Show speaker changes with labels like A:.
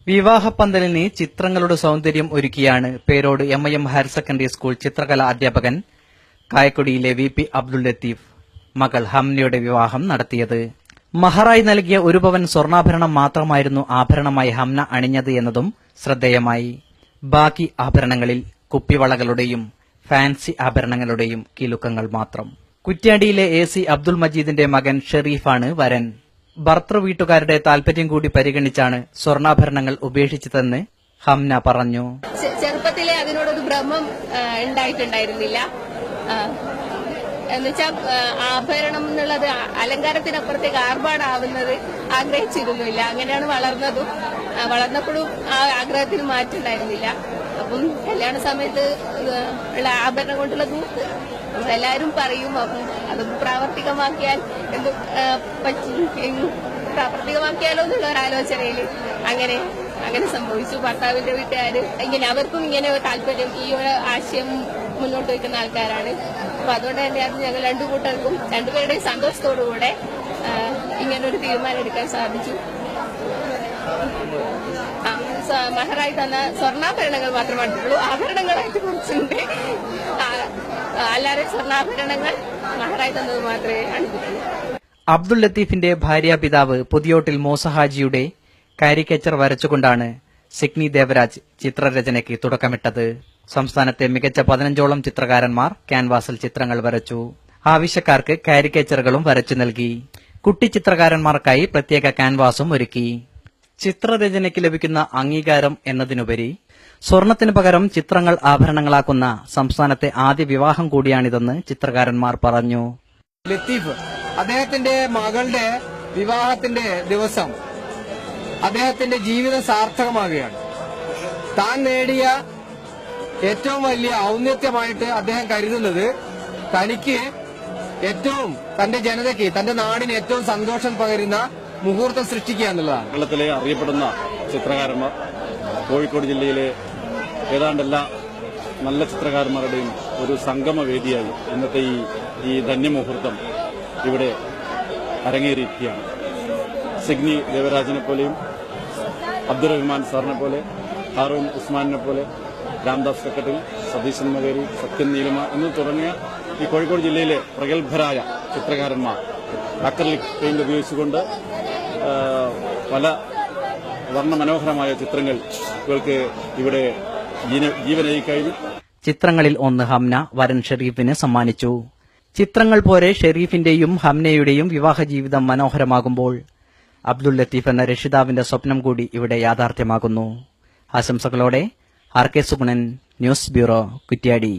A: വിവാഹപ്പന്തലിന് ചിത്രങ്ങളുടെ സൗന്ദര്യം ഒരുക്കിയാണ് പേരോട് എം ഹയർ സെക്കൻഡറി സ്കൂൾ ചിത്രകലാ അധ്യാപകൻ കായക്കൊടിയിലെ വി.പി. അബ്ദുൽ ലത്തീഫ് മകൾ ഹംനയുടെ വിവാഹം നടത്തിയത്. മഹറായി നൽകിയ 1 പവൻ സ്വർണ്ണാഭരണം മാത്രമായിരുന്നു ആഭരണമായി ഹംന അണിഞ്ഞത് എന്നതും ശ്രദ്ധേയമായി. ബാക്കി ആഭരണങ്ങളിൽ കുപ്പിവളകളുടെയും ഫാൻസി ആഭരണങ്ങളുടെയും കിലുക്കങ്ങൾ മാത്രം. കുറ്റ്യാടിയിലെ എ സി അബ്ദുൽ മജീദിന്റെ മകൻ ഷെരീഫാണ് വരൻ. ഭർത്തൃവീട്ടുകാരുടെ താൽപര്യം കൂടി പരിഗണിച്ചാണ് സ്വർണ്ണാഭരണങ്ങൾ ഉപേക്ഷിച്ചതെന്ന് ഹംന പറഞ്ഞു.
B: ചെറുപ്പത്തിലെ അതിനോടൊരു ഭ്രമം ഉണ്ടായിട്ടുണ്ടായിരുന്നില്ല. എന്നുവെച്ചാൽ ആഭരണം എന്നുള്ളത് അലങ്കാരത്തിനപ്പുറത്തേക്ക് ആർഭാടാവുന്നത് ആഗ്രഹിച്ചിരുന്നില്ല. അങ്ങനെയാണ് വളർന്നപ്പോഴും ആ ആഗ്രഹത്തിന് മാറ്റുണ്ടായിരുന്നില്ല. അപ്പം കല്യാണ സമയത്ത് ഉള്ള ആഭരണം കൊണ്ടുള്ള ദൂത്ത് എല്ലാവരും പറയും. അപ്പം അത് പ്രാവർത്തികമാക്കിയാൽ പ്രാവർത്തികമാക്കിയാലോ എന്നുള്ള ഒരാലോചനയിൽ അങ്ങനെ സംഭവിച്ചു. ഭർത്താവിന്റെ വീട്ടുകാർ അവർക്കും ഇങ്ങനെ താല്പര്യം, ഈ ഒരു ആശയം മുന്നോട്ട് വയ്ക്കുന്ന ആൾക്കാരാണ്. അപ്പൊ അതുകൊണ്ട് തന്നെയാണ് ഞങ്ങൾ രണ്ടുപേരുടെയും സന്തോഷത്തോടുകൂടെ ഇങ്ങനൊരു തീരുമാനം എടുക്കാൻ സാധിച്ചു. മഹറായി തന്ന സ്വർണ്ണാഭരണങ്ങൾ മാത്രമായിട്ടുള്ളൂ, ആഭരണങ്ങളായിട്ട് കുറച്ചുണ്ട്. അല്ലാതെ സ്വർണ്ണാഭരണങ്ങൾ മഹറായി തന്നത് മാത്രമേ അണിഞ്ഞിട്ടുള്ളൂ.
A: അബ്ദുൽ ലത്തീഫിന്റെ ഭാര്യാപിതാവ് പുതിയോട്ടിൽ മൂസഹാജിയുടെ കാരിക്കേച്ചർ വരച്ചുകൊണ്ടാണ് സിഗ്നി ദേവരാജ് ചിത്രരചനയ്ക്ക് തുടക്കമിട്ടത്. സംസ്ഥാനത്തെ മികച്ച 15ഓളം ചിത്രകാരന്മാർ ക്യാൻവാസിൽ ചിത്രങ്ങൾ വരച്ചു. ആവശ്യക്കാർക്ക് കാരിക്കേച്ചറുകളും വരച്ചു നൽകി. കുട്ടി ചിത്രകാരന്മാർക്കായി പ്രത്യേക ക്യാൻവാസും ഒരുക്കി. ചിത്രരചനയ്ക്ക് ലഭിക്കുന്ന അംഗീകാരം എന്നതിനുപരി സ്വർണത്തിനു പകരം ചിത്രങ്ങൾ ആഭരണങ്ങളാക്കുന്ന സംസ്ഥാനത്തെ ആദ്യ വിവാഹം കൂടിയാണിതെന്ന് ചിത്രകാരന്മാർ പറഞ്ഞു.
C: ലത്തീഫ് അദ്ദേഹത്തിന്റെ മകളുടെ വിവാഹത്തിന്റെ ദിവസം അദ്ദേഹത്തിന്റെ ജീവിതം സാർത്ഥകമാകുകയാണ്. താൻ നേടിയ ഏറ്റവും വലിയ ഔന്നത്യമായിട്ട് അദ്ദേഹം കരുതുന്നത് തനിക്ക് ഏറ്റവും തന്റെ ജനതയ്ക്ക്, തന്റെ നാടിന് ഏറ്റവും സന്തോഷം പകരുന്ന മുഹൂർത്തം സൃഷ്ടിക്കുക എന്നുള്ളതാണ്.
D: കേരളത്തിലെ അറിയപ്പെടുന്ന ചിത്രകാരന്മാർ, കോഴിക്കോട് ജില്ലയിലെ ഏതാണ്ടെല്ലാ നല്ല ചിത്രകാരന്മാരുടെയും ഒരു സംഗമവേദിയായി ഇന്നത്തെ ഈ ധന്യമുഹൂർത്തം ഇവിടെ അരങ്ങേറിയിരിക്കുകയാണ്. സിഗ്നി ദേവരാജിനെ പോലെയും അബ്ദുറഹ്മാൻ സാറിനെ പോലെ, ഹാറൂൺ ഉസ്മാനെ പോലെ, രാംദാസ് കക്കട്ടിൽ, സതീശൻ മകേരി, സത്യൻ നീലിമ എന്ന് തുടങ്ങിയ ഈ കോഴിക്കോട് ജില്ലയിലെ പ്രഗത്ഭരായ ചിത്രകാരന്മാർ അക്രലിക് പെയിന്റ് ഉപയോഗിച്ചുകൊണ്ട് പല വർണ്ണമനോഹരമായ ചിത്രങ്ങൾ ഇവർക്ക് ഇവിടെ ജീവനായി കഴിഞ്ഞു.
A: ചിത്രങ്ങളിൽ ഒന്ന് ഹംന വരൻ ഷെരീഫിന് സമ്മാനിച്ചു. ചിത്രങ്ങൾ പോലെ ഷെരീഫിന്റെയും ഹംനയുടെയും വിവാഹ ജീവിതം മനോഹരമാകുമ്പോൾ അബ്ദുൽ ലത്തീഫ് എന്ന രക്ഷിതാവിന്റെ സ്വപ്നം കൂടി ഇവിടെ യാഥാർത്ഥ്യമാകുന്നു. ആശംസകളോടെ R K Sugunan, news bureau, Kuttiadi.